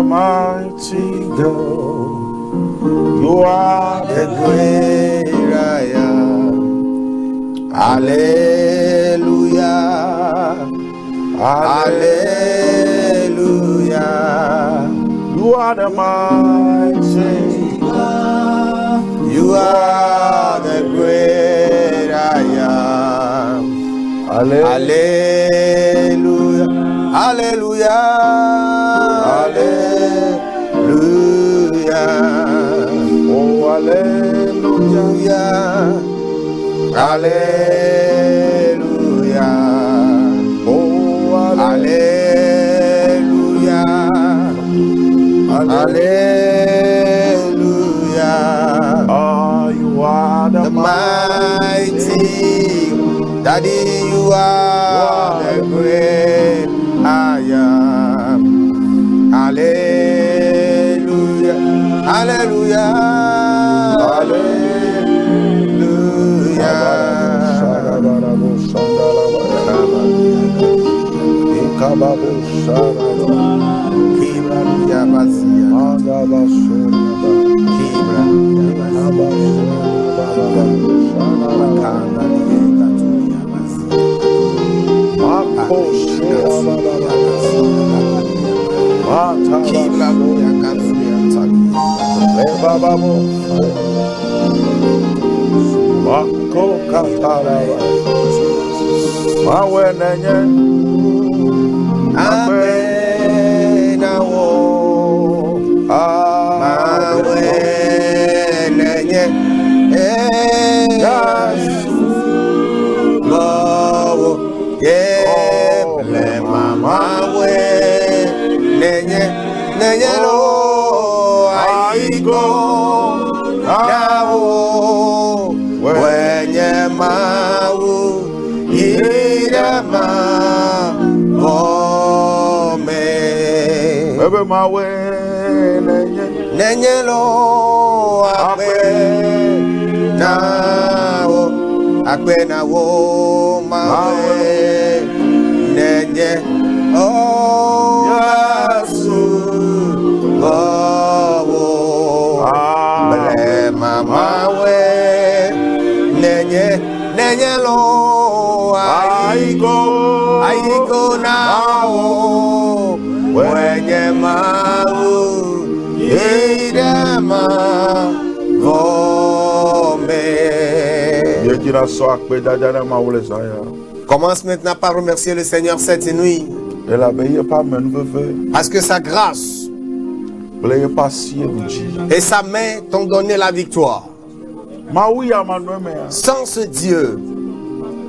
mighty God. You are the great I am. Hallelujah. Hallelujah. You are the mighty God. You are the great I am. Hallelujah. Hallelujah. Hallelujah. Oh, hallelujah. Hallelujah. Oh, hallelujah. Hallelujah. Oh, you are the mighty Daddy, you are the great I am. Hallelujah. Hallelujah. Commence maintenant par remercier le Seigneur cette nuit. Parce que sa grâce et sa main t'ont donné la victoire. Sans ce Dieu,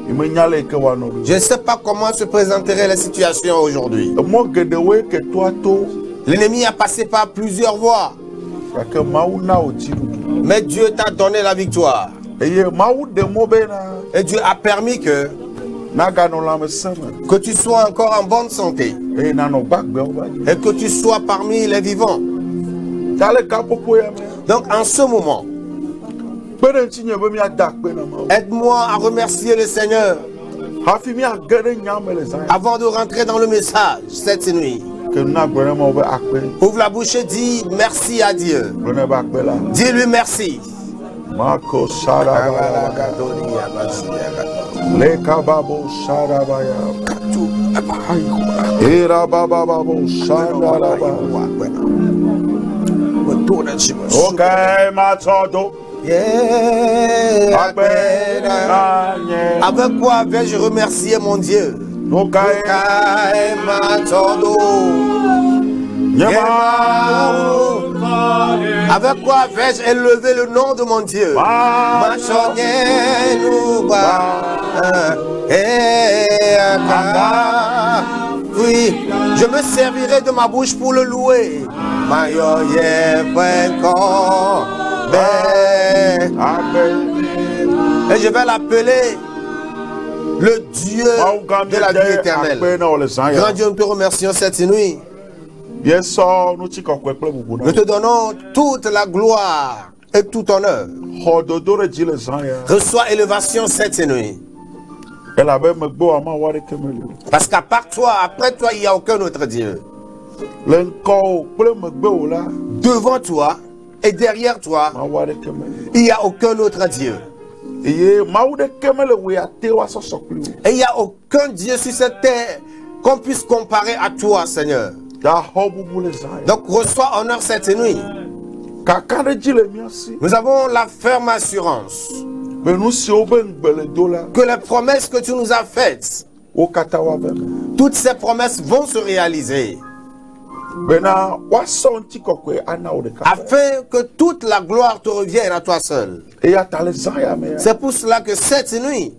je ne sais pas comment se présenterait la situation aujourd'hui. L'ennemi a passé par plusieurs voies. Mais Dieu t'a donné la victoire. Et Dieu a permis que tu sois encore en bonne santé. Et que tu sois parmi les vivants. Donc en ce moment, aide-moi à remercier le Seigneur avant de rentrer dans le message cette nuit. Ouvre la bouche et dis merci à Dieu. Dis-lui merci. Avec quoi vais-je remercier mon Dieu? Avec quoi vais-je élever le nom de mon Dieu? Oui, je me servirai de ma bouche pour le louer. Et je vais l'appeler le Dieu de la vie éternelle. Grand Dieu, nous te remercions cette nuit. Nous te donnons toute la gloire et tout honneur. Reçois élévation cette nuit. Parce qu'à part toi, après toi, il n'y a aucun autre Dieu. Devant toi et derrière toi, il n'y a aucun autre Dieu. Et il n'y a aucun Dieu sur cette terre qu'on puisse comparer à toi, Seigneur. Donc reçois honneur cette nuit. Nous avons la ferme assurance que les promesses que tu nous as faites, toutes ces promesses vont se réaliser. Afin que toute la gloire te revienne à toi seul. C'est pour cela que cette nuit,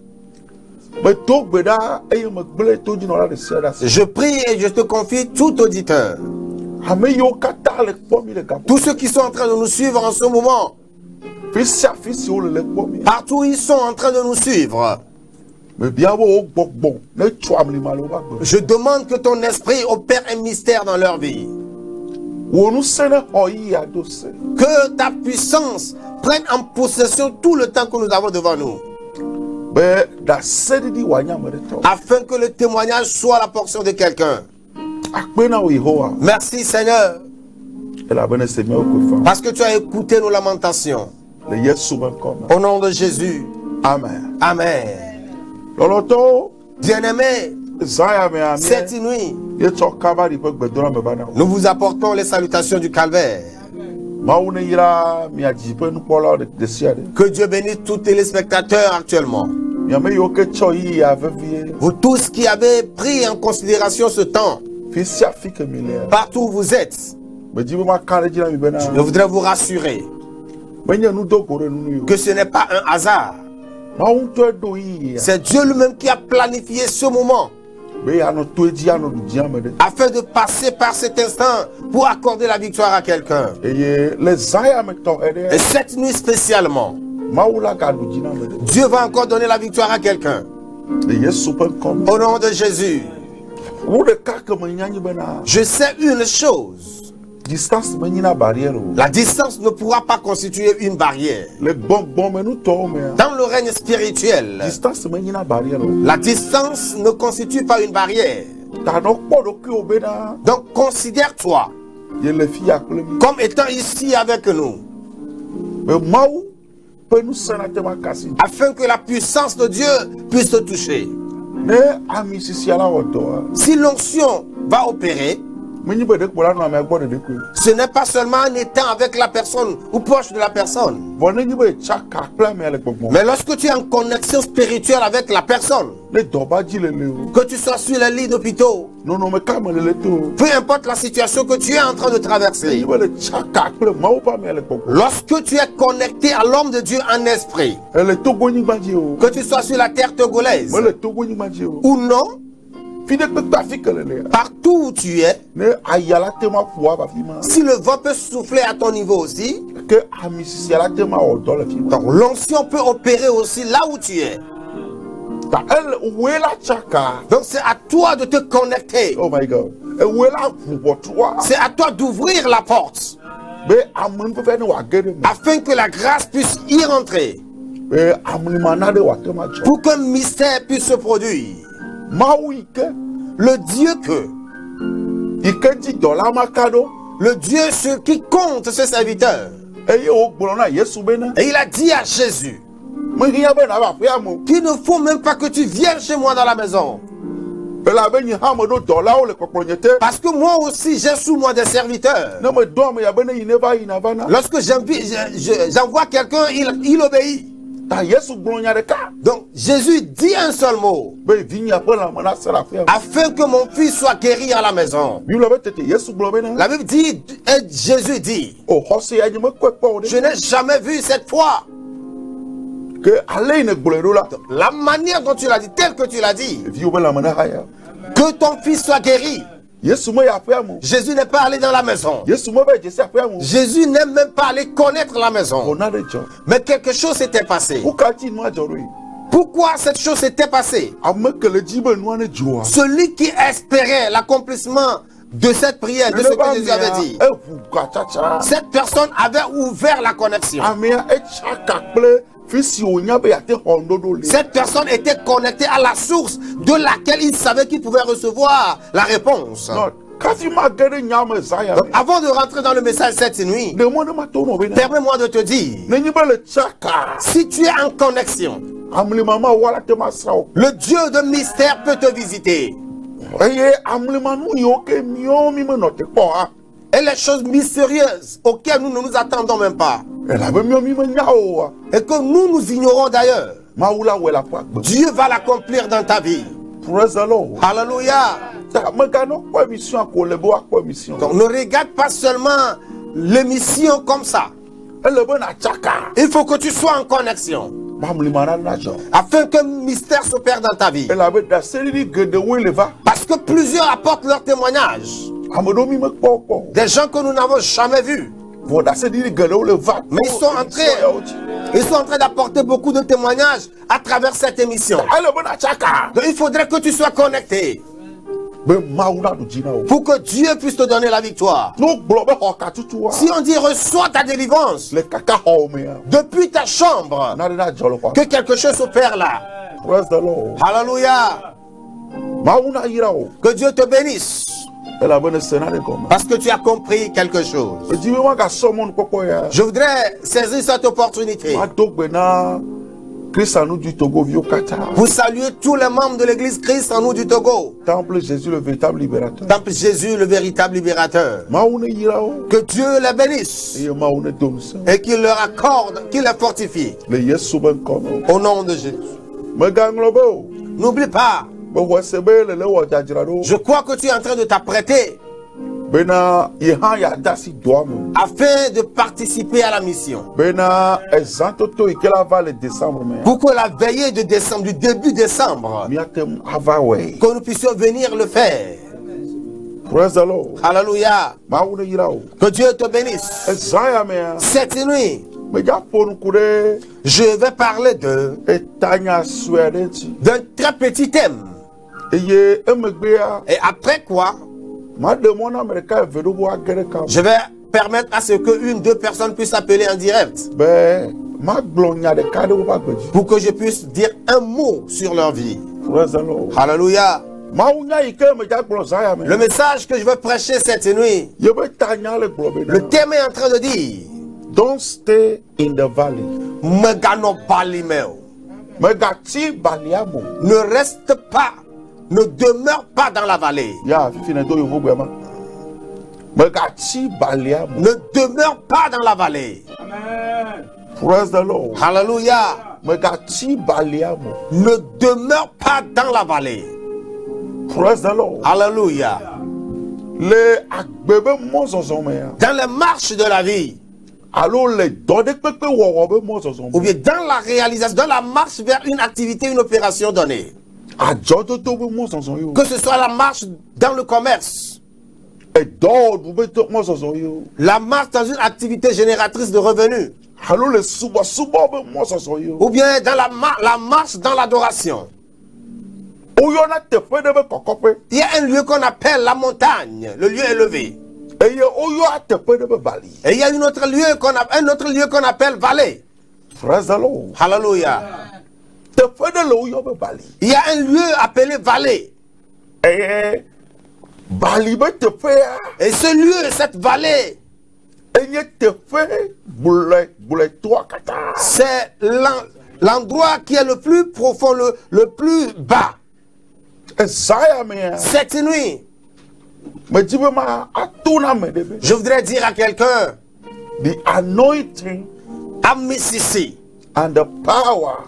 je prie et je te confie tout auditeur. Tous ceux qui sont en train de nous suivre en ce moment, partout ils sont en train de nous suivre. Je demande que ton esprit opère un mystère dans leur vie. Que ta puissance prenne en possession tout le temps que nous avons devant nous. Afin que le témoignage soit la portion de quelqu'un. Merci Seigneur. Parce que tu as écouté nos lamentations. Au nom de Jésus. Amen. Amen. Bien-aimés, cette nuit, nous vous apportons les salutations du calvaire. Que Dieu bénisse tous les téléspectateurs actuellement. Vous tous qui avez pris en considération ce temps, partout où vous êtes, je voudrais vous rassurer que ce n'est pas un hasard. C'est Dieu lui-même qui a planifié ce moment afin de passer par cet instant pour accorder la victoire à quelqu'un. Et cette nuit spécialement, Dieu va encore donner la victoire à quelqu'un. Au nom de Jésus. Je sais une chose. La distance ne pourra pas constituer une barrière. Dans le règne spirituel, la distance ne constitue pas une barrière. Donc considère-toi comme étant ici avec nous, afin que la puissance de Dieu puisse te toucher. Si l'onction va opérer, ce n'est pas seulement en étant avec la personne ou proche de la personne. Mais lorsque tu es en connexion spirituelle avec la personne, que tu sois sur les lits d'hôpitaux, peu importe la situation que tu es en train de traverser, lorsque tu es connecté à l'homme de Dieu en esprit, que tu sois sur la terre togolaise ou non, partout où tu es, si le vent peut souffler à ton niveau aussi, donc l'onction peut opérer aussi là où tu es. Donc c'est à toi de te connecter. Oh my God. C'est à toi d'ouvrir la porte afin que la grâce puisse y rentrer, pour qu'un mystère puisse se produire. Le Dieu le Dieu sur qui compte ce serviteur. Et il a dit à Jésus qu'il ne faut même pas que tu viennes chez moi dans la maison. Parce que moi aussi j'ai sous moi des serviteurs. Lorsque j'envoie quelqu'un, il obéit. Donc Jésus dit un seul mot, afin que mon fils soit guéri à la maison. La Bible dit, et Jésus dit, je n'ai jamais vu cette foi. La manière dont tu l'as dit, telle que tu l'as dit, que ton fils soit guéri. Jésus n'est pas allé dans la maison. Jésus n'est même pas allé connaître la maison. Mais quelque chose s'était passé. Pourquoi cette chose s'était passée? Celui qui espérait l'accomplissement de cette prière, de ce que Jésus avait dit, cette personne avait ouvert la connexion. Cette personne était connectée à la source de laquelle il savait qu'il pouvait recevoir la réponse. Donc, avant de rentrer dans le message cette nuit, permets-moi de te dire, si tu es en connexion, le Dieu de mystère peut te visiter. Et les choses mystérieuses auxquelles nous ne nous attendons même pas, et que nous ignorons d'ailleurs, Dieu va l'accomplir dans ta vie. Alléluia. Donc ne regarde pas seulement l'émission comme ça. Il faut que tu sois en connexion, afin que le mystère s'opère dans ta vie. Parce que plusieurs apportent leur témoignage. Des gens que nous n'avons jamais vus. Mais ils sont en train d'apporter beaucoup de témoignages à travers cette émission. Donc il faudrait que tu sois connecté pour que Dieu puisse te donner la victoire. Si on dit reçois ta délivrance depuis ta chambre, que quelque chose s'opère là. Alléluia. Que Dieu te bénisse. Parce que tu as compris quelque chose. Je voudrais saisir cette opportunité pour saluer tous les membres de l'église Christ en nous du Togo. Temple Jésus le véritable libérateur. Temple Jésus le véritable libérateur. Que Dieu les bénisse et qu'il leur accorde, qu'il les fortifie. Au nom de Jésus. N'oublie pas. Je crois que tu es en train de t'apprêter afin de participer à la mission. Pour que la veillée de décembre, du début décembre, que nous puissions venir le faire. Alléluia. Que Dieu te bénisse. Cette nuit, je vais parler d'un très petit thème. Et après quoi, je vais permettre à ce que une, deux personnes puissent appeler en direct pour que je puisse dire un mot sur leur vie. Alléluia. Le message que je veux prêcher cette nuit, le thème est en train de dire: don't stay in the valley. Ne reste pas, ne demeure pas dans la vallée. Ne demeure pas dans la vallée. Amen. Praise the Lord. Hallelujah. Ne demeure pas dans la vallée. Praise the Lord. Hallelujah. Dans les marches de la vie, ou bien dans la réalisation, dans la marche vers une activité, une opération donnée, que ce soit la marche dans le commerce, la marche dans une activité génératrice de revenus, ou bien dans la marche dans l'adoration. Il y a un lieu qu'on appelle la montagne, le lieu élevé. Et il y a un autre lieu qu'on appelle vallée. Hallelujah. Il y a un lieu appelé vallée. Et ce lieu, cette vallée, c'est l'endroit qui est le plus profond, le plus bas. Cette nuit, je voudrais dire à quelqu'un: the anointing and the power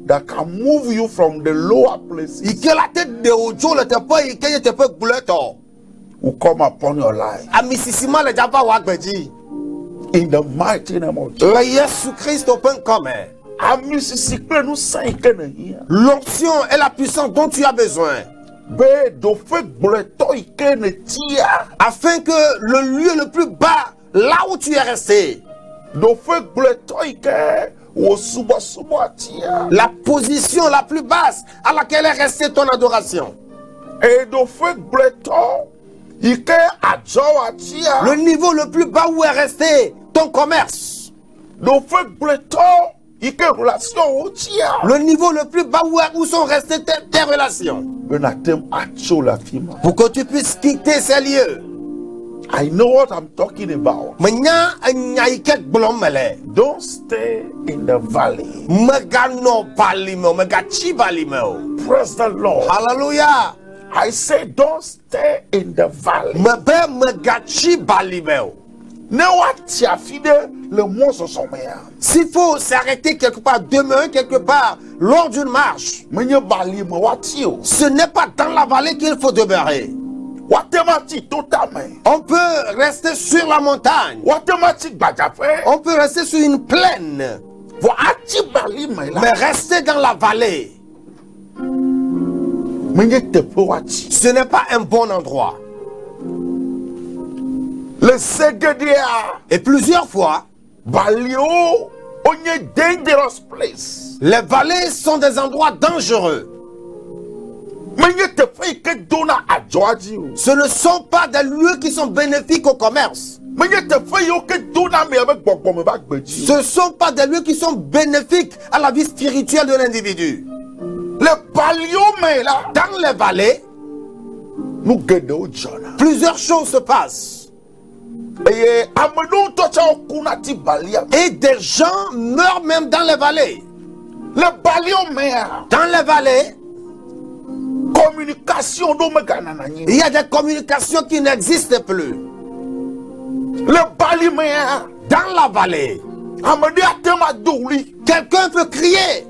that can move you from the lower places will come upon your life. In the mighty name of Jesus. L'onction est la puissance dont tu as besoin, afin que le lieu le plus bas, là où tu es resté, la position la plus basse à laquelle est restée ton adoration, le niveau le plus bas où est resté ton commerce, Le niveau le plus bas où sont restées tes relations. Pour que tu puisses quitter ces lieux. I know what I'm talking about. Don't stay in the valley. Praise the Lord. Hallelujah. I say don't stay in the valley. S'il faut s'arrêter quelque part, demeurer quelque part lors d'une marche, ce n'est pas dans la vallée qu'il faut demeurer. On peut rester sur la montagne. On peut rester sur une plaine. Mais rester dans la vallée, ce n'est pas un bon endroit. Et plusieurs fois, les vallées sont des endroits dangereux. Ce ne sont pas des lieux qui sont bénéfiques au commerce. Ce ne sont pas des lieux qui sont bénéfiques à la vie spirituelle de l'individu. Dans les vallées, plusieurs choses se passent. Et des gens meurent même dans les vallées. Dans les vallées, il y a des communications qui n'existent plus. Dans la vallée, quelqu'un peut crier.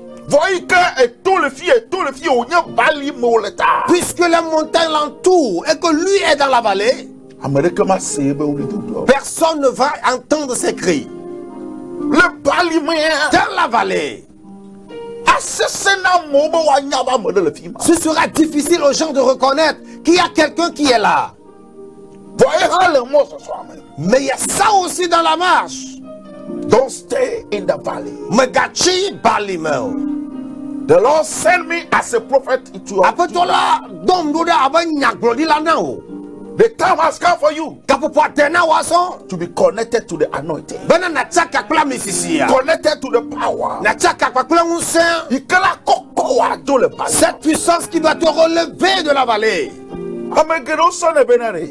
Puisque les montagnes l'entourent et que lui est dans la vallée, personne ne va entendre ses cris. Dans la vallée, ce sera difficile aux gens de reconnaître qu'il y a quelqu'un qui est là. Mais il y a ça aussi dans la marche. Don't stay in the valley. The Lord sent me as a prophet into your city. The time has come for you to be connected to the anointing, connected to the power. Cette puissance qui doit te relever de la vallée.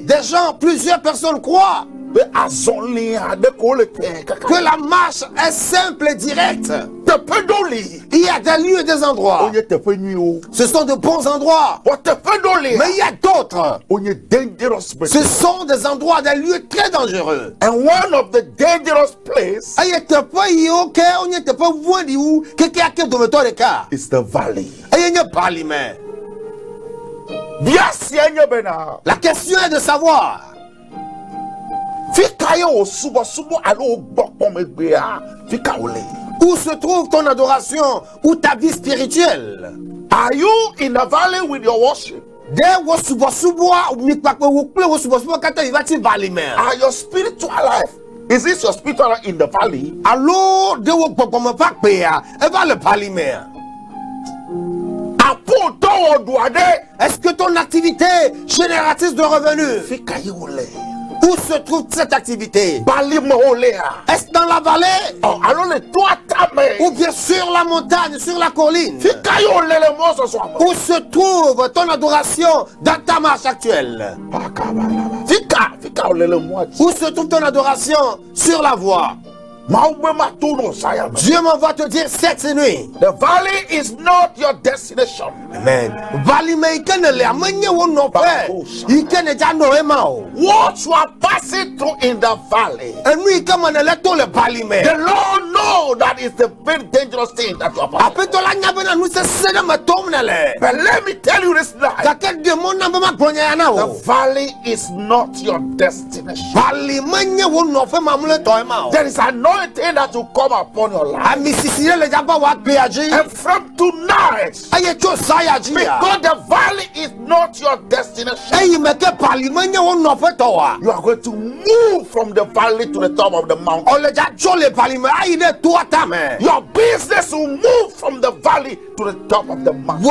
Des gens, plusieurs personnes croient que la marche est simple et directe. Il y a des lieux et des endroits. Ce sont de bons endroits. Mais il y a d'autres. Ce sont des endroits, des lieux très dangereux. And one of the dangerous places is the valley. La question est de savoir. Où se trouve ton adoration ou ta vie spirituelle? Are you in the valley with your worship? Are your spiritual life? Is this your spiritual life in the valley? Est-ce que ton activité génératrice de revenus? Où se trouve cette activité? Est-ce dans la vallée? Ou bien sur la montagne, sur la colline? Où se trouve ton adoration dans ta marche actuelle? Où se trouve ton adoration sur la voie? Dieu m'envoie te dire cette nuit. The valley is not your destination. Amen. What you are passing through in the valley, the Lord knows that is the very dangerous thing that you are passing. But let me tell you this night, the valley is not your destination. There is anointing that will come upon your life. And from tonight, because the valley is not your destination, you are going to move from the valley to the top of the mountain. Your business will move from the valley to the top of the mountain.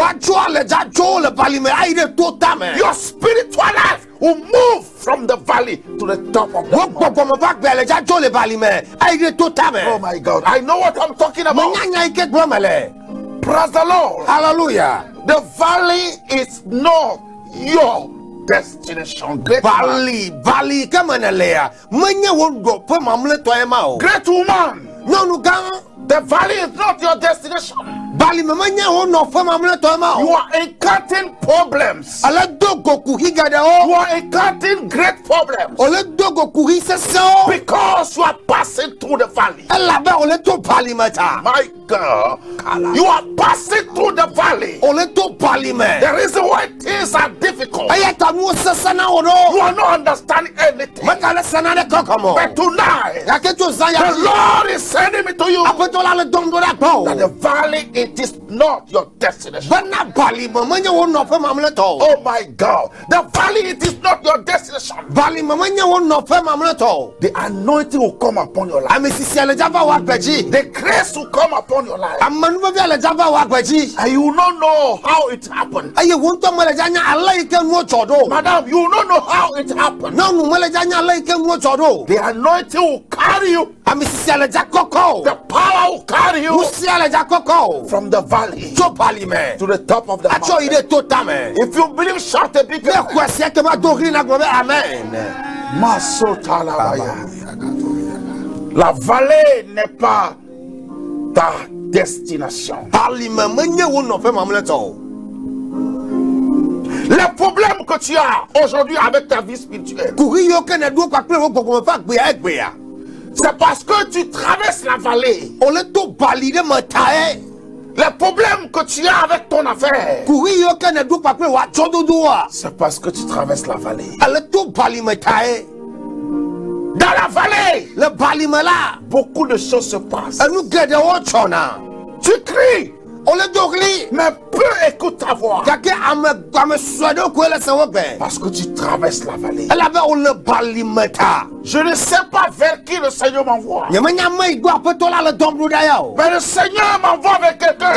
Your spiritual life will move from the valley to the top of the mountain. Oh my God, I know what I'm talking about. Praise the Lord. Hallelujah. The valley is not your destination. Great valley. Great woman. The valley is not your destination. You are encountering problems. You are encountering great problems because you are passing through the valley. My God, you are passing through the valley. The reason why things are difficult, you are not understanding anything. But tonight, the Lord is sending me to you that the valley, it is not your destination. Oh my God, the valley, it is not your destination. The anointing will come upon your life. The grace will come upon your life. And you will not know how it happened. Madam, you will not know how it happened. The anointing will carry you. The power will carry you from the valley to the top of the mountain. If you believe, shout a big amen. La vallée n'est pas ta destination. Les problèmes que tu as aujourd'hui avec ta vie spirituelle, c'est parce que tu traverses la vallée. Les problèmes que tu as avec ton affaire, c'est parce que tu traverses la vallée. Dans la vallée, beaucoup de choses se passent. Tu cries, mais peu écoute ta voix. Parce que tu traverses la vallée. Je ne sais pas vers qui le Seigneur m'envoie. Mais le Seigneur m'envoie vers quelqu'un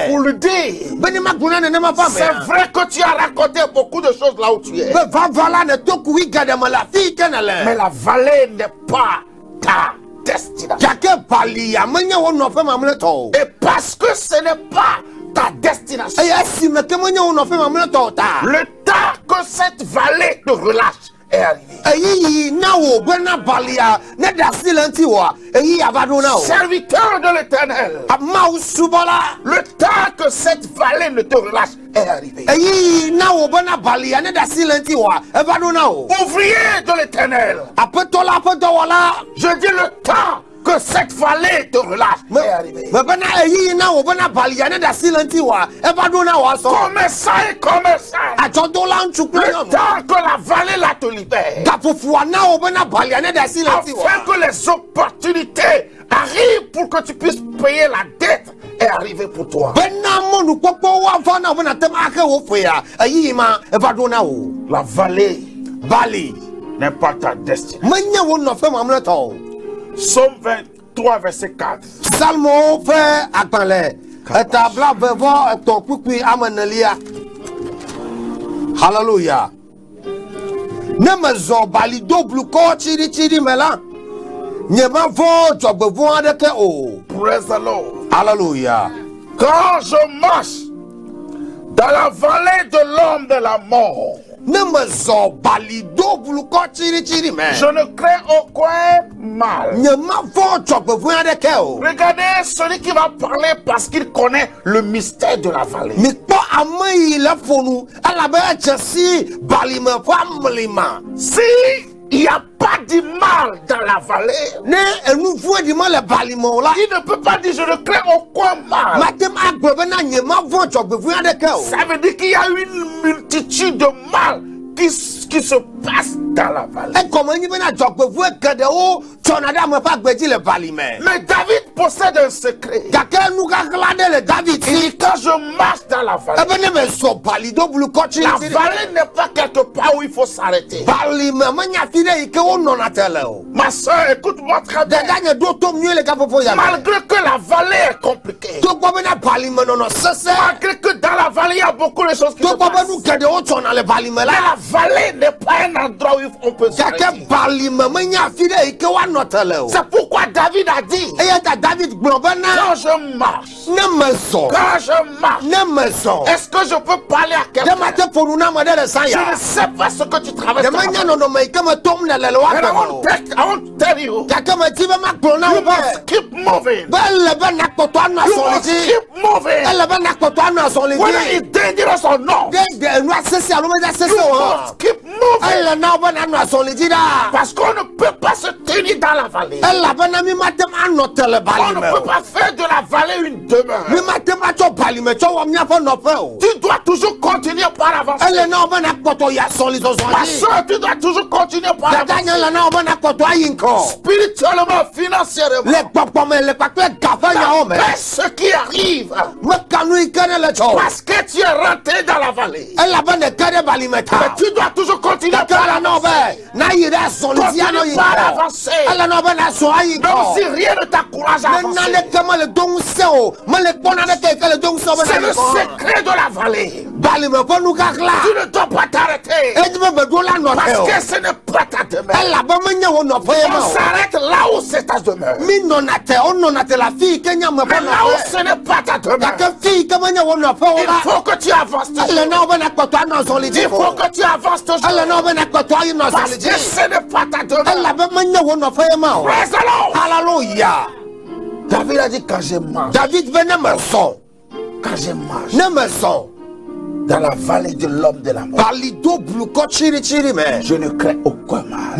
pour lui dire, c'est vrai que tu as raconté beaucoup de choses là où tu es. Mais la vallée n'est pas ta destination. Et parce que ce n'est pas ta destination, le temps que cette vallée te relâche est arrivé. Serviteur de l'Éternel, le temps que cette vallée ne te relâche est arrivé. Ouvrier de l'Éternel, je dis le temps que cette vallée te relâche est arrivé. Commerçant et commerçant, le temps que la vallée là te libère, afin que les opportunités arrivent pour que tu puisses payer la dette, est arrivé pour toi. La vallée n'est pas ta destination. Psaume 23, verset 4. Salmo fait akpanle. Etabla vevo etokpukui amenelia. Hallelujah. Nemezo bali doblu ko chiri mela. Nyema vo jogbevo adeke o. Praise the Lord. Hallelujah. Quand je marche dans la vallée de l'homme de la mort, je ne crains aucun mal. Regardez celui qui va parler parce qu'il connaît le mystère de la vallée. Si il n'y a pas de mal dans la vallée, il ne peut pas dire je ne crains aucun mal. Ça veut dire qu'il y a une multitude de mal qui se passe dans la vallée. Mais David possède un secret. Il dit quand je marche dans la vallée, la vallée n'est pas quelque part où il faut s'arrêter. Ma soeur, écoute-moi très bien. Malgré que la vallée est compliquée, malgré que dans la vallée il y a beaucoup de choses qui se passent, mais la vallée n'est pas un endroit où on peut s'arrêter. C'est pourquoi David a dit, quand je marche, est-ce que je peux parler à quelqu'un? Je ne sais pas ce que tu traverses. And I won't tell you. You must keep moving. You must keep moving. Whether it's dangerous or not. You must keep moving. Parce qu'on ne peut pas se tenir dans la vallée. On ne peut pas faire de la vallée une demeure. Tu dois toujours continuer par avancer. Ma soeur, tu dois toujours continuer par avancer. Spirituellement, financièrement. Après ce qui arrive, parce que tu es rentré dans la vallée, mais tu dois toujours continuer par avancer. Continue par avancer. Même si rien ne t'encourage à avancer. C'est le secret de la vallée. Tu ne dois pas t'arrêter. Parce que ce n'est pas ta demeure. On s'arrête là où c'est ta demeure. Mais là où ce n'est pas ta demeure, il faut que tu avances toujours. Il faut que tu avances toujours. Parce que ce n'est pas ta demeure. Praise the Lord. Hallelujah. David a dit quand je marche. Quand je marche dans la vallée de l'homme de la mort, je ne crains aucun mal.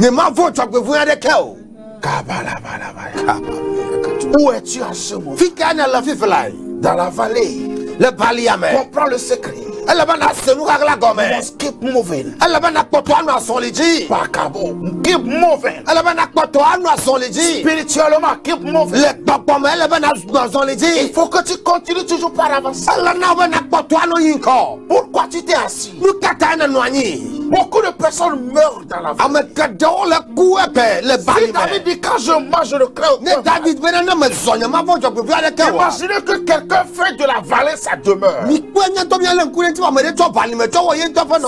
Où es-tu en ce moment? Dans la vallée. Comprends le secret. Keep moving. Keep moving. Spirituellement, keep moving. Il faut que tu continues toujours par avancer. Pourquoi tu t'es assis? Beaucoup de personnes meurent dans la vallée. Si David dit quand je marche, je ne crains aucun mal. Imaginez que quelqu'un fait de la vallée sa demeure.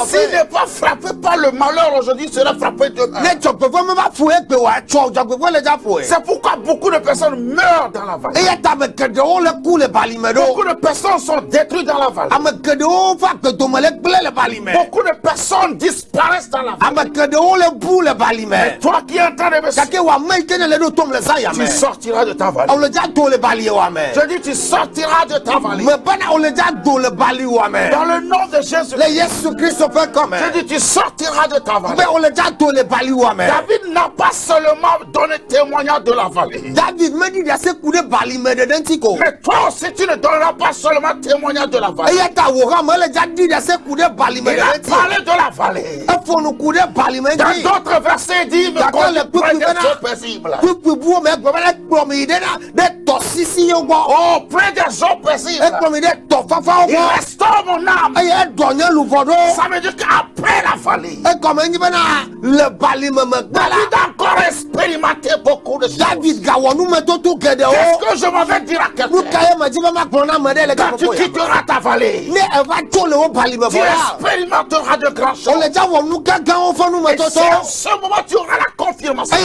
S'il n'est pas frappé par le malheur aujourd'hui, il sera frappé demain. C'est pourquoi beaucoup de personnes meurent dans la vallée. Beaucoup de personnes sont détruites dans la vallée. Beaucoup de personnes disparaissent dans la vallée. Mais toi qui es en train de me suivre, tu sortiras de ta vallée. Je dis tu sortiras de ta vallée. Dans le nom de Jésus. Je dis tu sortiras de ta vallée. David n'a pas seulement donné témoignage de la vallée. Mais toi aussi tu ne donneras pas seulement témoignage de la vallée. Il a parlé de la vallée. Dans d'autres versets, il dit mais quand le près des eaux paisibles. Oh, près des eaux paisibles. Il restaure mon âme. Ça veut dire qu'après la vallée, David a encore expérimenté beaucoup de choses. Qu'est-ce que je m'avais dire à quelqu'un? Quand tu quitteras ta vallée, tu expérimenteras de grandes choses. Et c'est en ce moment tu auras la confirmation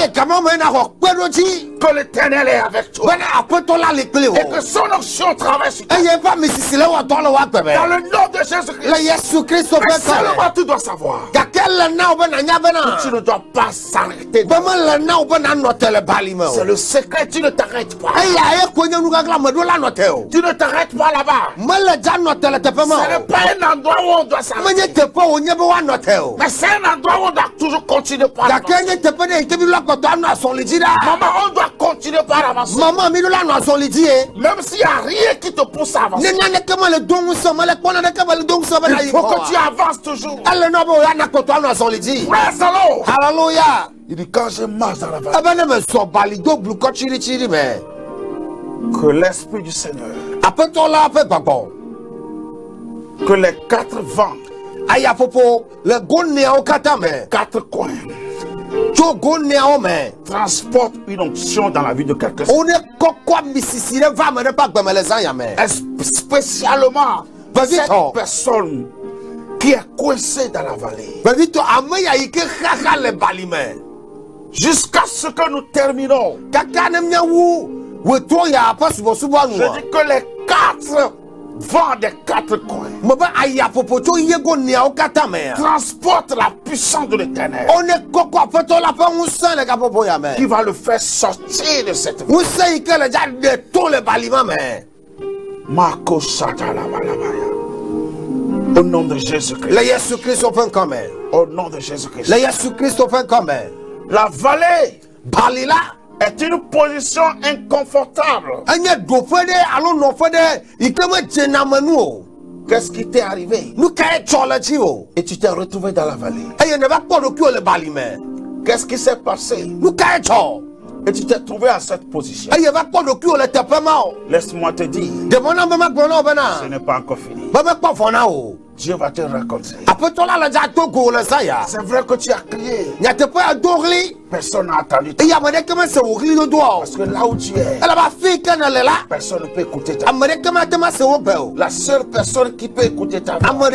que l'Éternel est avec toi. Et que son onction travaille sur toi. Dans le nom de Jésus-Christ. Mais seulement tu dois savoir que tu ne dois pas s'arrêter. C'est le secret, tu ne t'arrêtes pas. Tu ne t'arrêtes pas là-bas. Ce n'est pas un endroit où on doit s'arrêter. Mais c'est un endroit où on doit toujours continuer par là. Maman, on doit continuer continuer par avancer. Maman, mais nous là, nous avons dit. Même s'il n'y a rien qui te pousse à avancer. Il faut que tu avances toujours. Praise the Lord. Hallelujah. Il dit quand je marche dans la vallée, que l'Esprit du Seigneur, que les 4 vents, 4 coins, transporte une onction dans la vie de quelqu'un. Spécialement cette personne qui est coincée dans la vallée. Jusqu'à ce que nous terminons. Je dis que les 4 vents des 4 coins transporte la puissance de l'Éternel qui va le faire sortir de cette vallée. Au nom de Jésus-Christ. Au nom de Jésus-Christ. La vallée est une position inconfortable. Qu'est-ce qui t'est arrivé? Et tu t'es retrouvé dans la vallée. Qu'est-ce qui s'est passé? Et tu t'es trouvé à cette position. Laisse-moi te dire, ce n'est pas encore fini. Dieu va te raconter. C'est vrai que tu as crié. Personne n'a entendu. Parce que là où tu es, personne ne peut écouter ta voix. La seule personne qui peut écouter ta voix,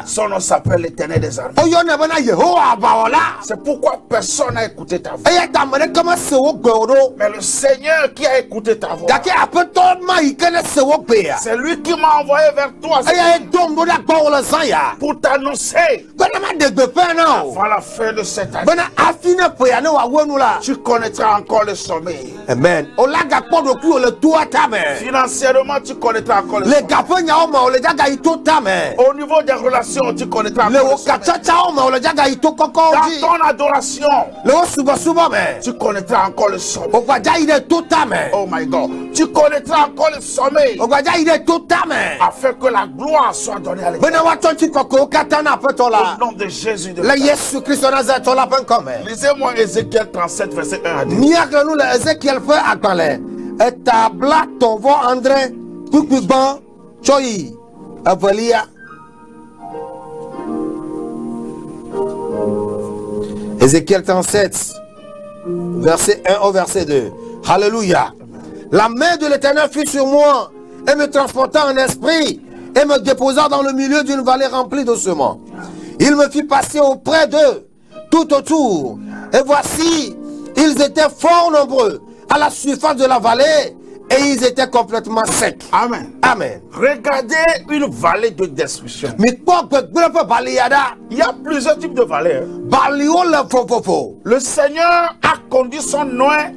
son nom s'appelle l'Éternel des armées. C'est pourquoi personne n'a écouté ta voix. Mais le Seigneur qui a écouté ta voix, c'est lui qui m'a envoyé vers toi pour t'annoncer avant la fin de cette année, tu connaîtras encore le sommet. Amen. Financièrement, tu connaîtras encore le sommet. Au niveau des relations, tu connaîtras encore le sommet. Dans ton adoration, tu connaîtras encore le sommet. Oh my God. Tu connaîtras encore le sommet afin que la gloire soit donnée à l'Éternel. Au nom de Jésus de Nazareth. Lisez-moi Ézéchiel 37, verset 1 à 2. Ézéchiel 37, verset 1 au verset 2. Alléluia. La main de l'Éternel fut sur moi et me transporta en esprit et me déposa dans le milieu d'une vallée remplie d'ossements. Il me fit passer auprès d'eux, tout autour. Et voici, ils étaient fort nombreux à la surface de la vallée et ils étaient complètement secs. Amen. Amen. Regardez une vallée de destruction. Il y a plusieurs types de vallées. Le Seigneur a conduit son Noé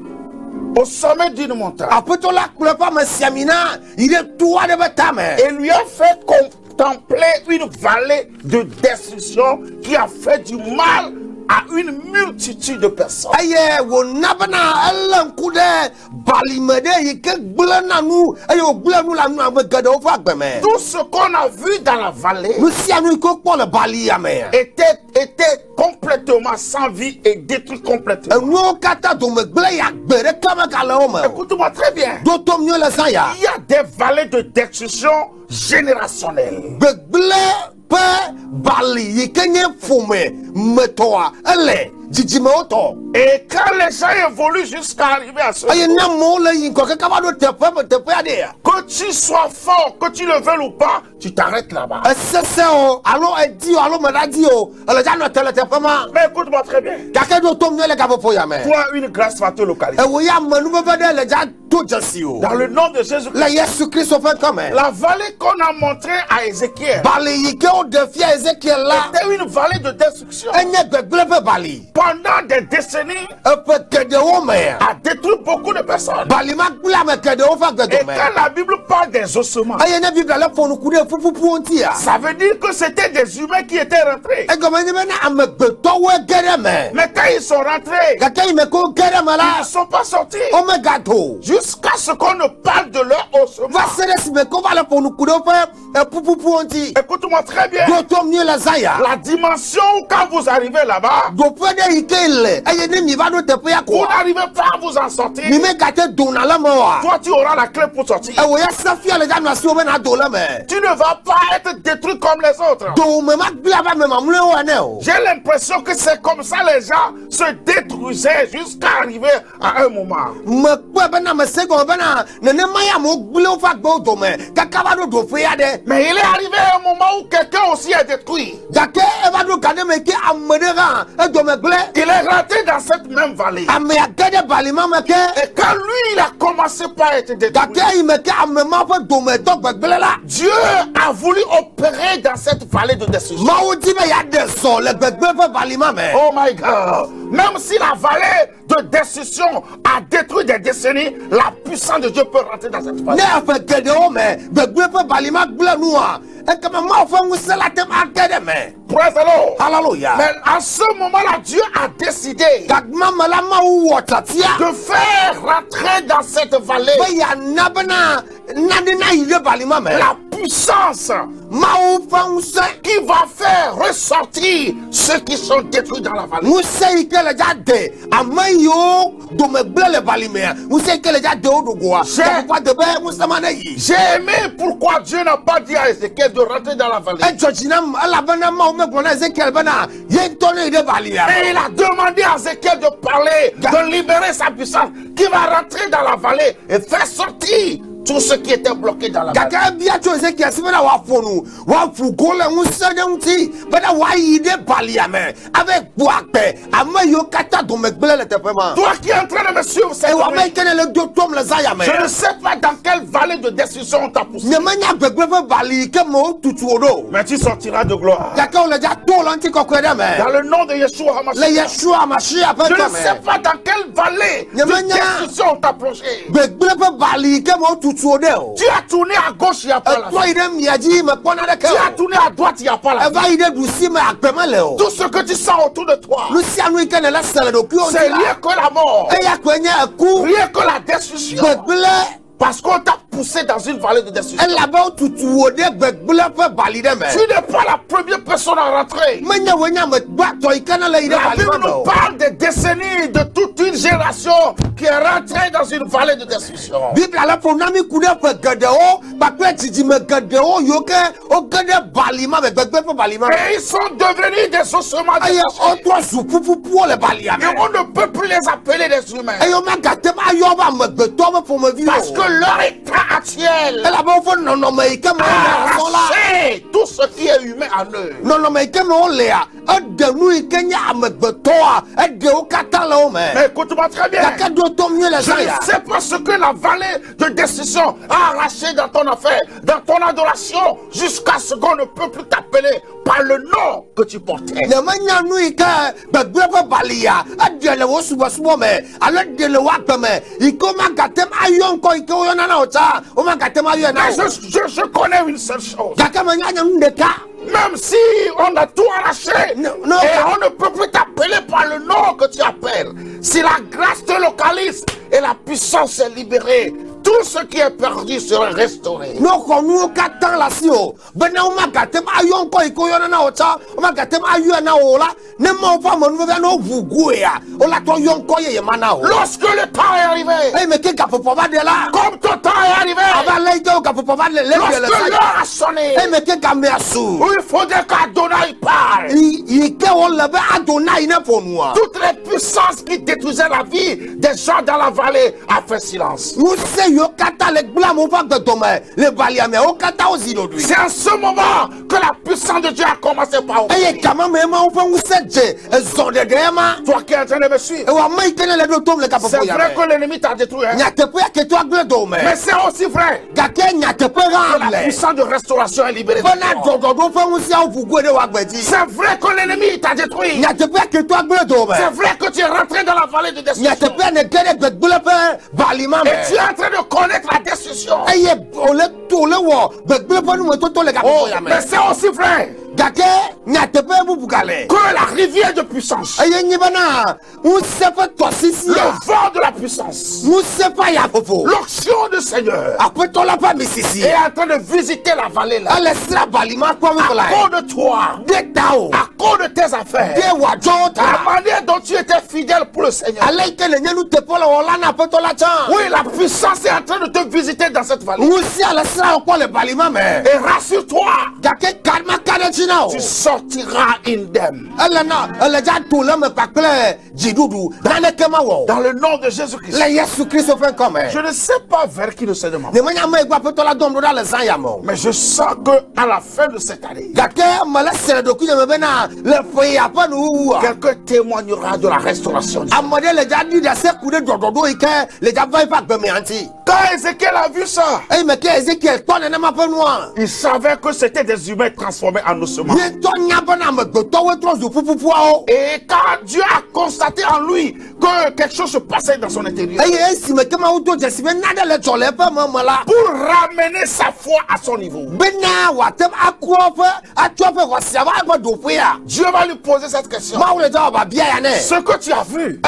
au sommet d'une montagne. Et lui a fait contempler une vallée de destruction qui a fait du mal à une multitude de personnes. Tout ce qu'on a vu dans la vallée était complètement sans vie et détruit complètement. Écoute-moi très bien. Il y a des vallées de destruction générationnelle. Et quand les gens évoluent jusqu'à arriver à ce que tu sois fort, que tu le veuilles ou pas, tu t'arrêtes là-bas. Mais écoute-moi très bien. Toi, une grâce va te localiser. Dans le nom de Jésus-Christ, la vallée qu'on a montrée à Ézéchiel était une vallée de destruction. Pendant des décennies, décennies a détruit beaucoup de personnes. Et quand la Bible parle des ossements, ça veut dire que c'était des humains qui étaient rentrés. Mais quand ils sont rentrés, ils ne sont pas sortis jusqu'à ce qu'on ne parle de leur ossements. Écoute-moi très bien. La dimension où quand vous arrivez là-bas, vous n'arrivez pas à vous en sortir. Toi, tu auras la clé pour sortir. Tu ne vas pas être détruit comme les autres. J'ai l'impression que c'est comme ça les gens se détruisaient jusqu'à arriver à un moment. Mais il est arrivé un moment où quelqu'un aussi est détruit. Il est rentré dans cette même vallée. Et quand lui, il a commencé par être détruit, Dieu a voulu opérer dans cette vallée de destruction. Oh my God. Même si la vallée de destruction a détruit des décennies, la puissance de Dieu peut rentrer dans cette vallée. Praise the Lord. Hallelujah. Mais à ce moment-là, Dieu a décidé de faire rentrer dans cette vallée la puissance qui va faire ressortir ceux qui sont détruits dans la vallée. J'ai aimé pourquoi Dieu n'a pas dit à Ézéchiel de rentrer dans la vallée. Et il a demandé à Ézéchiel de parler, de libérer sa puissance qui va rentrer dans la vallée et faire sortir tout ce qui était bloqué dans la vallée. Toi qui es en train de me suivre cette nuit, je ne sais pas dans quelle vallée de destruction on t'a poussé, mais tu sortiras de gloire. Dans le nom de Yeshua HaMashiach. Je ne sais pas dans quelle vallée de destruction on t'a plongé. Tu as tourné à gauche, il n'y a pas la vie. Tu as tourné à droite, il n'y a pas la vie. Tout ce que tu sens autour de toi, c'est rien que la mort, rien que la destruction. Parce qu'on t'a poussé dans une vallée de destruction. Tu n'es pas la première personne à rentrer. La Bible nous parle des décennies, de toute une génération qui est rentrée dans une vallée de destruction. Et ils sont devenus des ossements détachés. Et on ne peut plus les appeler des humains. Parce que leur état actuel a arraché tout ce qui est humain en eux. Mais écoute-moi très bien. Je ne sais pas ce que la vallée de destruction a arraché dans ton affaire, dans ton adoration, jusqu'à ce qu'on ne peut plus t'appeler par le nom que tu portais. Mais je connais une seule chose. Même si on a tout arraché et on ne peut plus t'appeler par le nom que tu appelles, si la grâce te localise et la puissance est libérée, tout ce qui est perdu sera restauré. Lorsque le temps est arrivé, comme ton temps est arrivé, lorsque l'heure a sonné, il faudrait qu'Adonai parle. Toutes les puissances qui détruisaient la vie des gens dans la vallée a fait silence. C'est à ce moment que la puissance de Dieu a commencé par opérer. Toi qui es en train de me suivre, c'est vrai que l'ennemi t'a détruit, hein? Mais c'est aussi vrai que la puissance de restauration est libérée. C'est vrai que l'ennemi t'a détruit. C'est vrai que tu es rentré dans la vallée de destruction. Et tu es en train de connaître la destruction. Mais c'est aussi vrai que la rivière de puissance, le vent de la puissance, l'onction du Seigneur est en train de visiter la vallée là. À cause de toi, à cause de tes affaires, la manière dont tu étais fidèle pour le Seigneur. Oui, la puissance est en train de te visiter dans cette vallée. Et rassure-toi, tu sortiras indemne. Dans le nom de Jésus-Christ. Je ne sais pas vers qui le Seigneur m'a. Mais je sens que à la fin de cette année, quelqu'un témoignera de la restauration. Quand Ézéchiel a vu ça, il savait que c'était des humains transformés en ossements. Et quand Dieu a constaté en lui que quelque chose se passait dans son intérieur, pour ramener sa foi à son niveau, Dieu va lui poser cette question. Ce que tu as vu,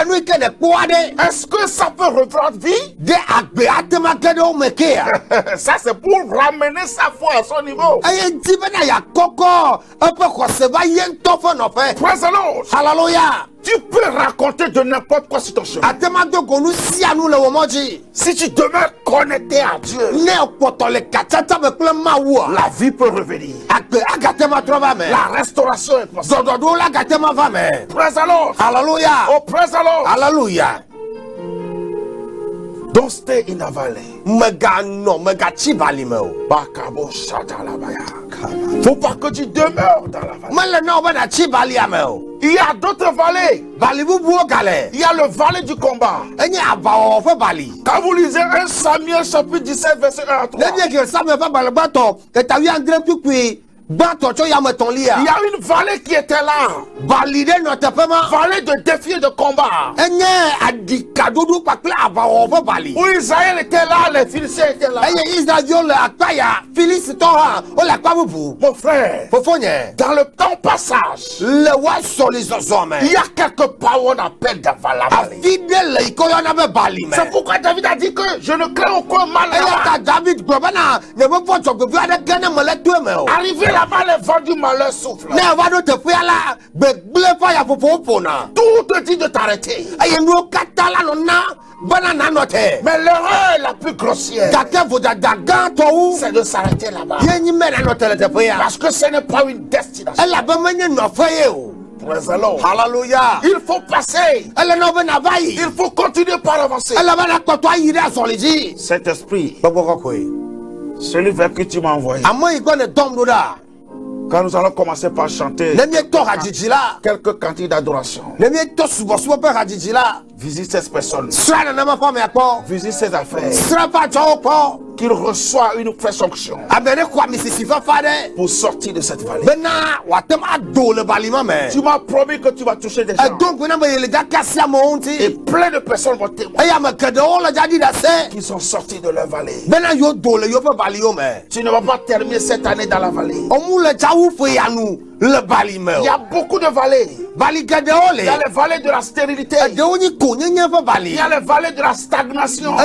est-ce que ça peut reprendre vie? Ça c'est pour ramener sa foi à son niveau. Praise the Lord. Hallelujah. Tu peux raconter de n'importe quoi sur ton chemin. Si tu demeures connecté à Dieu, la vie peut revenir. La restauration est possible. Praise the Lord. Hallelujah. Oh, praise the Lord. Hallelujah. Don't stay in the valley. Faut pas que tu demeures dans la vallée. Il y a d'autres vallées. Il y a le vallée du combat. Quand vous lisez 1 Samuel chapitre 17 verset 1 à 3, il y a une vallée qui était là. Vallée de défi et de combat. Où Israël était là, les Philistins étaient là. Mon frère, dans le temps passage, il y a quelque part où on appelle la vallée. C'est pourquoi David a dit que je ne crains aucun mal. Arrivé là-bas, les vents du malheur soufflent. Tout te dit de t'arrêter. Mais l'erreur la plus grossière, c'est de s'arrêter là-bas. Parce que ce n'est pas une destination. Hallelujah. Il faut passer. Il faut continuer par avancer. Cet esprit, celui vers qui tu m'as envoyé, quand nous allons commencer par chanter quelques cantiques d'adoration, visite cette personne, visite ses affaires, qu'il reçoit une fraîche onction pour sortir de cette vallée. Tu m'as promis que tu vas toucher des gens, et plein de personnes vont témoigner qui sont sortis de leur vallée. Tu ne vas pas terminer cette année dans la vallée. Il y a beaucoup de vallées. Il y a les vallées de la stérilité. Il y a les vallées de la stagnation.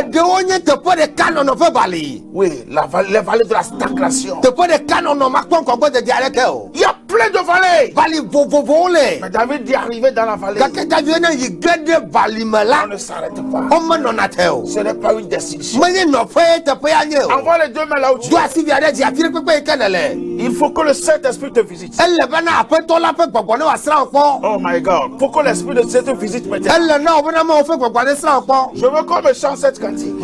Oui, les vallées de la stagnation. Il y a plein de vallées. Mais David dit arriver dans la vallée. On ne s'arrête pas. Ce n'est pas une destination. Envoie les deux mains là où tu es. Il faut que le Saint-Esprit te visite. Oh my God. Pour que l'Esprit de Dieu te visite maintenant. Je veux qu'on me chante cette cantique.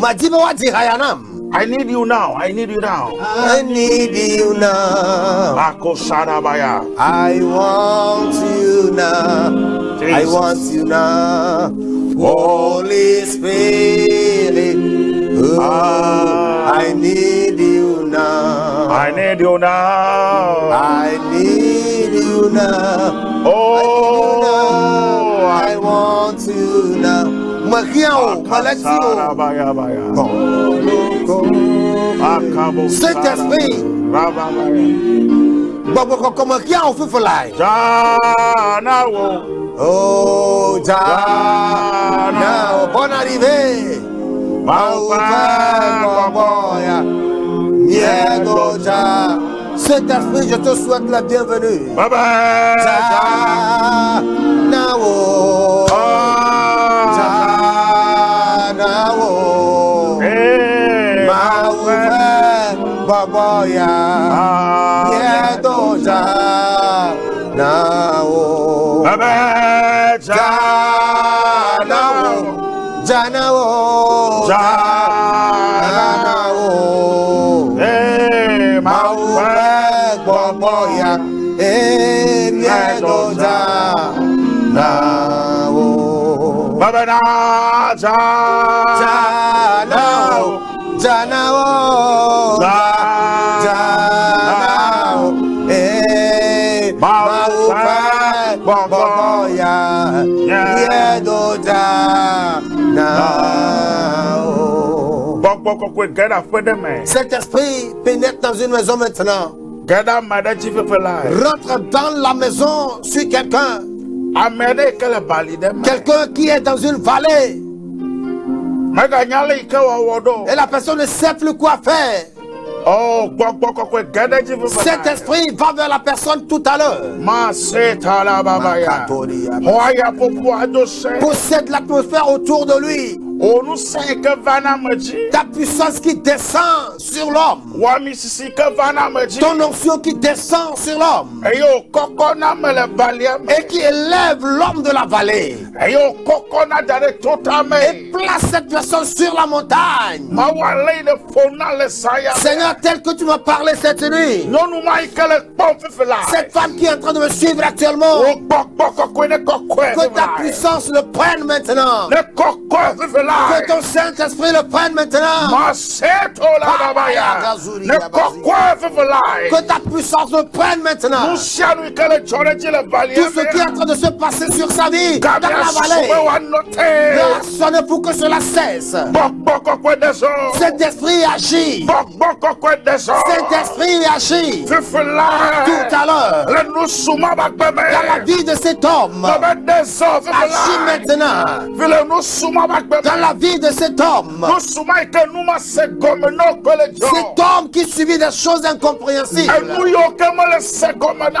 I need you now. I need you now. I need you now. I want you now. Jesus. I want you now. Holy Spirit. Oh, I need you now. I need you now. I need you now. Oh, I want you now. Saint-Esprit, oh, Jana, bonne arrivée. Saint-Esprit, je te souhaite la bienvenue. Baboya, Yedoja, Nao, Janao, Baboya, Yedoja, Nao, Babana, Janao, Janao, Cet esprit pénètre dans une maison maintenant. Rentre dans la maison sur quelqu'un. Quelqu'un qui est dans une vallée. Et la personne ne sait plus quoi faire. Oh, cet esprit va vers la personne tout à l'heure. Possède l'atmosphère autour de lui. Ta puissance qui descend sur l'homme. Ton onction qui descend sur l'homme. Et qui élève l'homme de la vallée. Et place cette personne sur la montagne. Seigneur, tel que tu m'as parlé cette nuit. Cette femme qui est en train de me suivre actuellement. Que ta puissance le prenne maintenant. Que ton Saint-Esprit le prenne maintenant. Que ta puissance le prenne maintenant. Tout ce qui est en train de se passer sur sa vie dans la vallée, sonne pour que cela cesse. Cet esprit agit. Cet esprit agit. Tout à l'heure dans la vie de cet homme. Agit maintenant dans la vie de cet homme. Cet homme qui subit des choses incompréhensibles.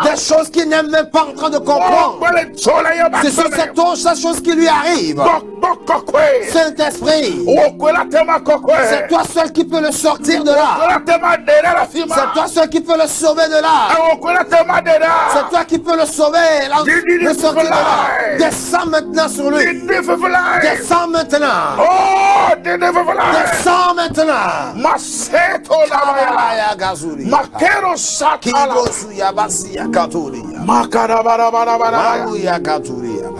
Des choses qu'il n'est même pas en train de comprendre. Ce sont ces choses qui lui arrivent. Saint-Esprit, c'est toi seul qui peux le sortir de là. C'est toi seul qui peux le sauver de là. C'est toi qui peux le sauver, le sortir de là. Descends maintenant sur lui. Descends maintenant. Descends maintenant.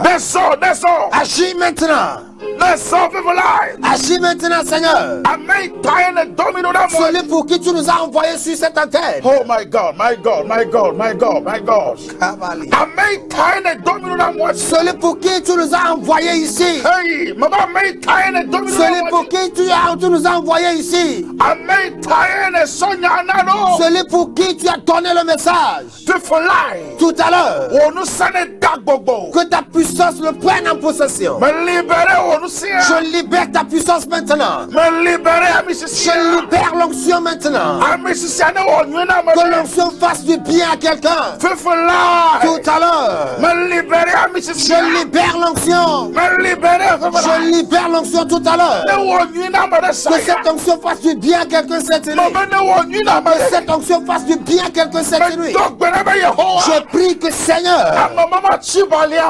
Descends. Agis maintenant. Agis maintenant, Seigneur. Celui pour qui tu nous as envoyé sur cette antenne. Oh my God, my God, my God, my God, my God. Celui pour qui tu nous as envoyé ici. Celui pour qui tu nous as envoyé ici. Celui pour qui tu as donné le message. Tout à l'heure. Que ta puissance le prenne en possession. Je libère ta puissance puissance maintenant. Je libère l'onction maintenant. Que l'onction fasse du bien à quelqu'un. Tout à l'heure. Je libère l'onction. Je libère l'onction tout à l'heure. Que cette onction fasse du bien à quelqu'un cette nuit. Que cette onction fasse du bien à quelqu'un cette nuit. Je prie que Seigneur,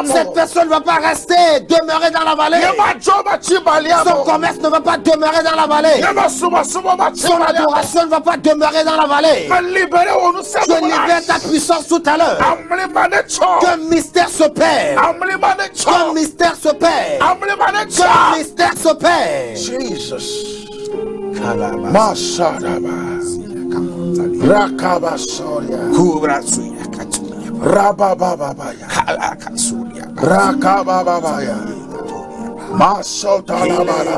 cette personne ne va pas rester, demeurer dans la vallée. Son commerce ne va pas demeurer dans la vallée. Son adoration ne va pas demeurer dans la vallée. Je libère ta puissance tout à l'heure. Qu'un mystère s'opère. Qu'un mystère s'opère. Qu'un mystère s'opère. Jesus. Masadaba. Rakabasoria. Kubrasuya. Rabababaya. Halakasuya. Rakabababaya. Masotalabara.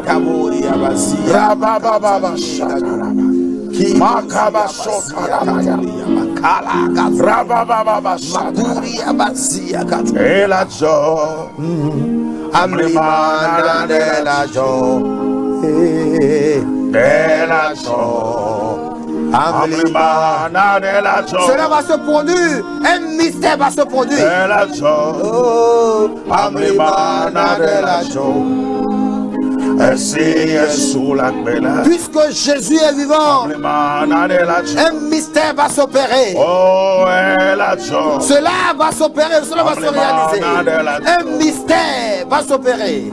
Rababababa. Makabasotalabaya. Rababababa. Et la joie. Amrimana de la joie. De la joie. Cela va se produire, un mystère va se produire. Oh, puisque Jésus est vivant, un mystère va s'opérer. Cela va s'opérer, cela va se réaliser. Un mystère va s'opérer.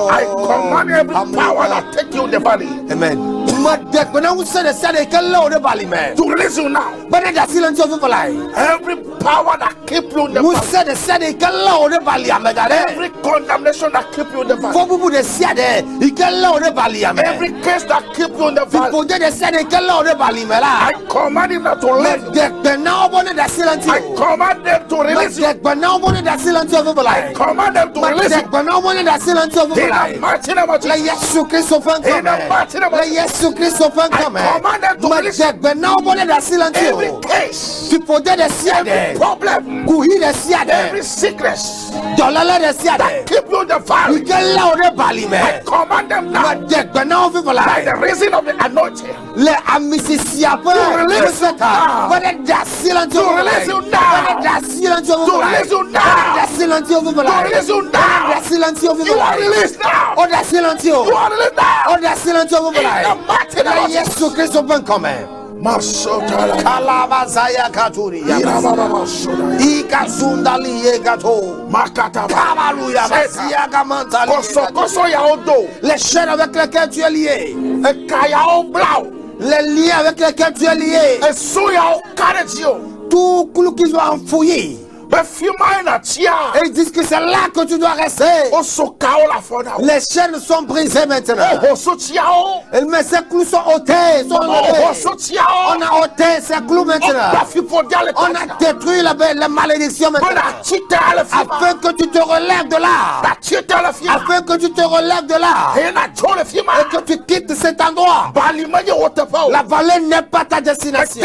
I command every power that take you in the valley. Amen. To release you now. Every power that keep you in the valley. Every condemnation that keep you in the valley. Every case that keep you in the valley. I command him not to leave. I command them to release you. I command them to release you. In the mighty name of Jesus. In the mighty name of Jesus. I command them to release you. Every case, every problem, every sickness that keep you in the valley, I command them now by the reason of the anointing to release you now. To release you now. To release you now. To release you now. You are released now. You are released now. In the mighty name of Jesus. Masotala Kalabazaya Katuria Ikazundali Egato Makata Kabaluya Basia Gamantali Koso Yaodo. Les chaînes avec lesquelles tu es lié, Kayao Blau. les liens avec lesquels tu es lié, Suya Okaretio. tout clou qu'ils ont enfoui. Et ils disent que c'est là que tu dois rester. Les chaînes sont brisées maintenant. Mais ces clous sont ôtés. On a ôté ces clous maintenant. On a détruit la malédiction maintenant. Afin que tu te relèves de là. Afin que tu te relèves de là. Et que tu quittes cet endroit. La vallée n'est pas ta destination.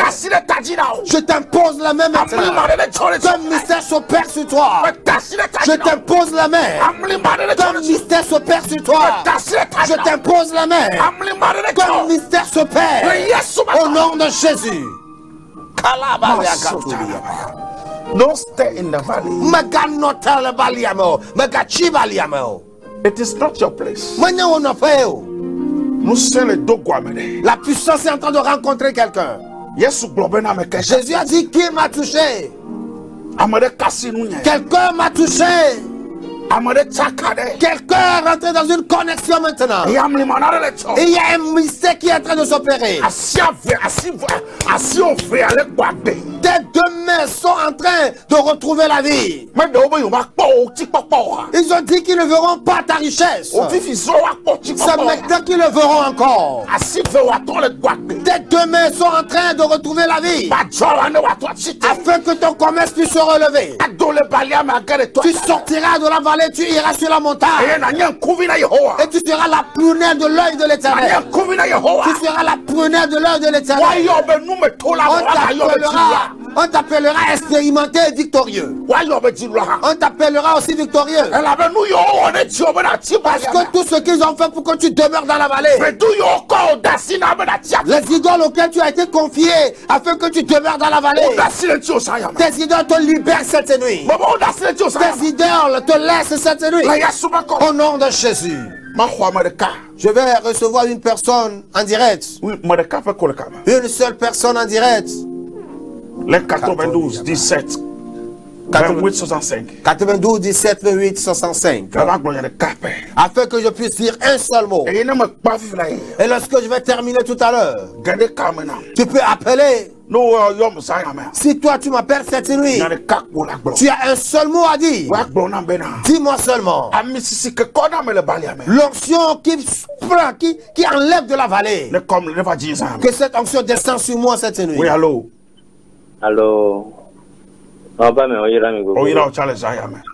Je t'impose la main maintenant. Comme mystère s'opère sur toi. Je t'impose la main. Comme mystère s'opère sur toi. Je t'impose la main. Comme mystère s'opère. Au nom de Jésus. Don't stay in the valley. It is not your place. La puissance est en train de rencontrer quelqu'un. Jésus a dit, qui m'a touché? Quelqu'un m'a touché. Quelqu'un est rentré dans une connexion maintenant. Et il y a un mystère qui est en train de s'opérer. Dès demain demain sont en train de retrouver la vie. Ils ont dit qu'ils ne verront pas ta richesse. C'est maintenant qu'ils le verront encore. Tes deux mains sont en train de retrouver la vie. Afin que ton commerce puisse se relever. Tu sortiras de la vallée, tu iras sur la montagne. Et tu seras la prunelle de l'œil de l'Éternel. Tu seras la prunelle de l'œil de l'Éternel. On t'appellera expérimenté et victorieux. On t'appellera aussi victorieux. Parce que tout ce qu'ils ont fait pour que tu demeures dans la vallée, les idoles auxquelles tu as été confié afin que tu demeures dans la vallée, tes idoles te libèrent cette nuit. Tes idoles te laissent cette nuit. Au nom de Jésus. Je vais recevoir une personne en direct. Une seule personne en direct. Les 92 17 28 65. 92 17 28 65. Afin que je puisse dire un seul mot. Et lorsque je vais terminer tout à l'heure, tu peux appeler. Si toi tu m'appelles cette nuit, tu as un seul mot à dire. Dis-moi seulement. L'onction qui enlève de la vallée. Que cette onction descend sur moi cette nuit. Oui, allô. Allô. Amen.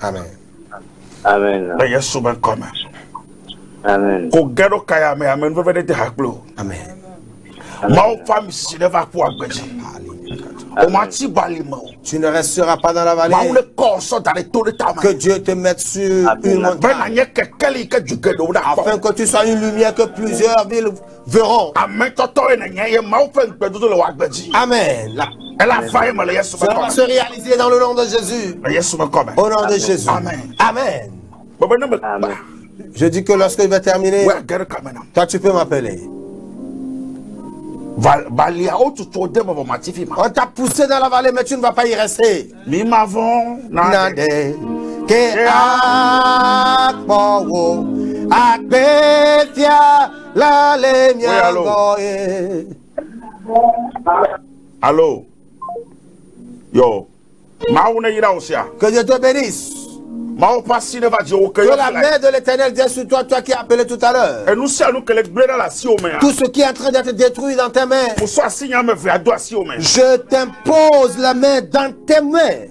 Amen. Amen. Amen. Tu ne resteras pas dans la vallée. Que Dieu te mette sur une montagne. Afin que tu sois une lumière que plusieurs villes verront. Amen. Ça va se réaliser dans le nom de Jésus. Au nom de Jésus. Amen. Amen. Je dis que lorsque je vais terminer, toi tu peux m'appeler. On t'a poussé dans la vallée, mais tu ne vas pas y rester. Allô. Yo. Que Dieu te bénisse. Que la main de l'Éternel vienne sur toi, toi qui as appelé tout à l'heure. Tout ce qui est en train d'être détruit dans tes mains, je t'impose la main dans tes mains.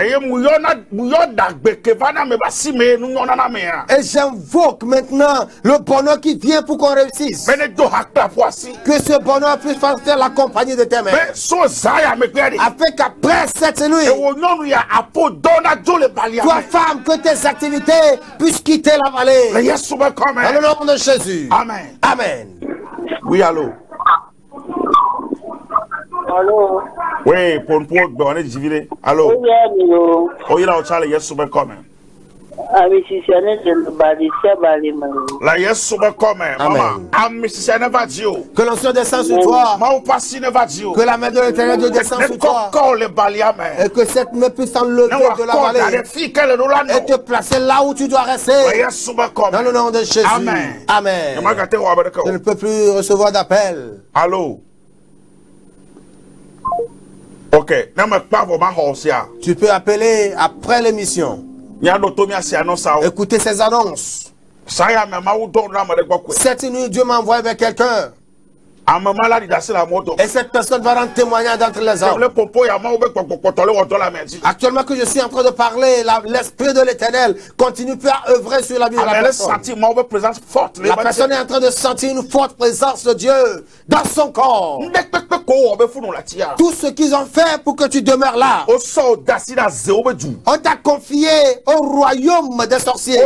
Et j'invoque maintenant le bonheur qui vient pour qu'on réussisse. Que ce bonheur puisse faire la compagnie de tes mains. Afin qu'après cette nuit, toi femme, que tes activités puissent quitter la vallée. Dans le nom de Jésus. Amen. Amen. Oui, allô. Allô. Oui, pour on est divisé. Allô. Oh, il a au Charlie, yes, super coming. La yes, super coming. Maman, que l'onction descend sur toi. Que la main de l'Éternel descend sur toi. Et que cette main puisse s'enlever de la vallée. Et te placer là où tu dois rester. Dans le nom de Jésus. Amen. Amen. Je ne peux plus recevoir d'appel. Allô. Ok. Tu peux appeler après l'émission. Écoutez ces annonces. Cette nuit, Dieu m'a envoyé vers quelqu'un. Et cette personne va rendre témoignage d'entre les hommes. Actuellement que je suis en train de parler, l'Esprit de l'Éternel continue à œuvrer sur la vie de la personne. La personne est en train de sentir une forte présence de Dieu dans son corps. Tout ce qu'ils ont fait pour que tu demeures là. On t'a confié au royaume des sorciers.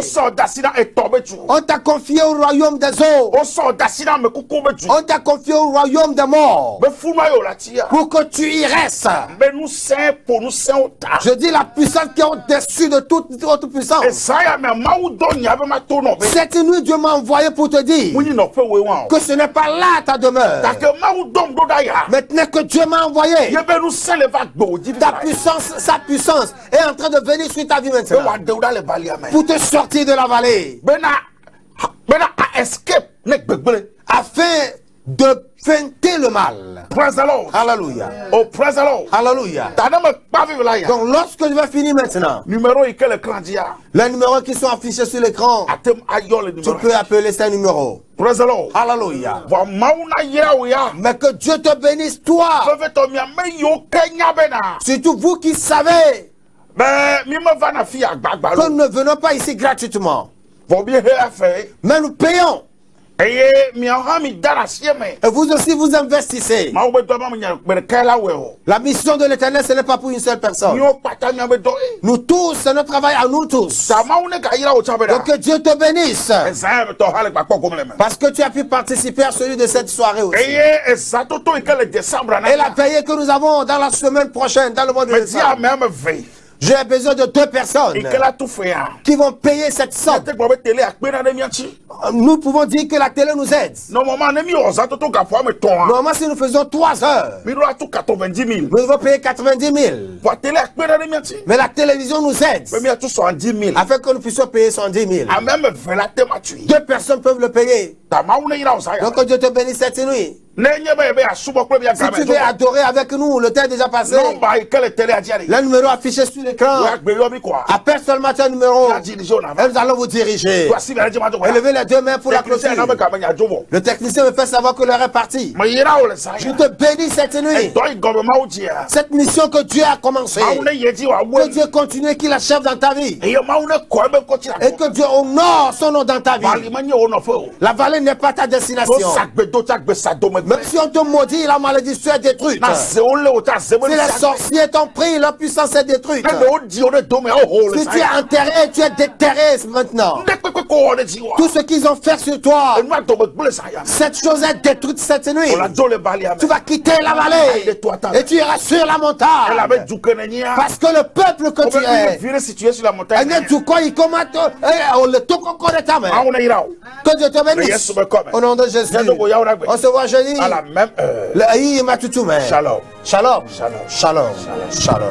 On t'a confié au royaume des eaux. On t'a confié au royaume des morts. Pour que tu y restes. Je dis la puissance qui est au-dessus de toute autre puissance. Cette nuit, Dieu m'a envoyé pour te dire que ce n'est pas là ta demeure. Maintenant que Dieu m'a envoyé, ta puissance, sa puissance est en train de venir sur ta vie maintenant. Pour te sortir de la vallée. Afin de feinter le mal. Praise the Lord. Alléluia. Oh, praise the Lord. Alléluia. Donc lorsque je vais finir maintenant, numéro et quel écran dit? les numéros qui sont affichés sur l'écran, tu peux appeler ces numéros. Praise the Lord. Alléluia. Mais que Dieu te bénisse toi. Surtout vous qui savez que nous ne venons pas ici gratuitement. Mais nous payons. Et vous aussi vous investissez. La mission de l'Éternel, ce n'est pas pour une seule personne. Nous tous, c'est notre travail à nous tous. Donc que Dieu te bénisse. Parce que tu as pu participer à celui de cette soirée aussi. Et la veillée que nous avons dans la semaine prochaine, dans le mois de décembre. J'ai besoin de 2 personnes qui vont payer cette somme. Nous pouvons dire que la télé nous aide. Normalement, si nous faisons 3 heures, nous devons payer 90 000. Mais la télévision nous aide afin que nous puissions payer 110 000. 2 personnes peuvent le payer. Donc que Dieu te bénisse cette nuit. Si tu veux adorer avec nous, le temps est déjà passé. Le numéro affiché sur l'écran. Appelle seulement ton numéro. Et nous allons vous diriger. Élevez les 2 mains pour la clôture. Le technicien me fait savoir que l'heure est partie. Je te bénis cette nuit. Cette mission que Dieu a commencée. Que Dieu continue, qu'il achève dans ta vie. Et que Dieu honore son nom dans ta vie. La vallée n'est pas ta destination. Même si on te maudit, la malédiction est détruite. Si les sorciers t'ont pris, la puissance est détruite. Si tu es enterré, tu es déterré maintenant. Tout ce qu'ils ont fait sur toi, cette chose est détruite cette nuit. Tu vas quitter la vallée et tu iras sur la montagne. Parce que le peuple que tu es, que Dieu te bénisse. Au nom de Jésus. On se voit jeudi. À la même heure. Shalom. Shalom. Shalom. Shalom. Shalom.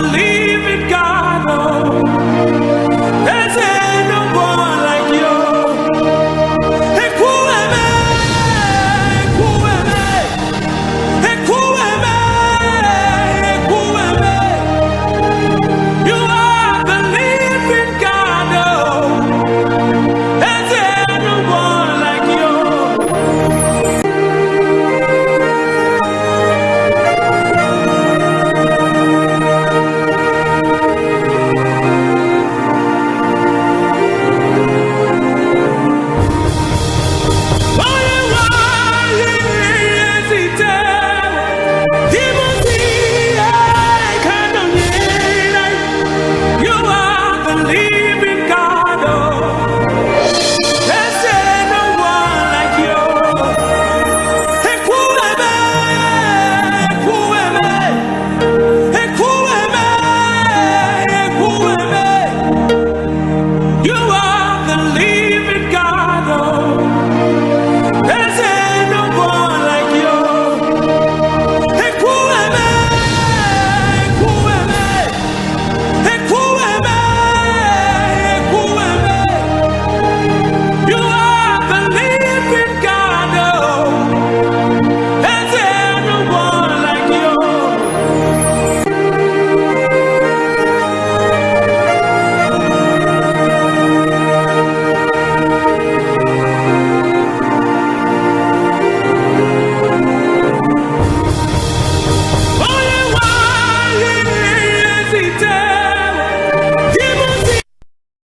believe.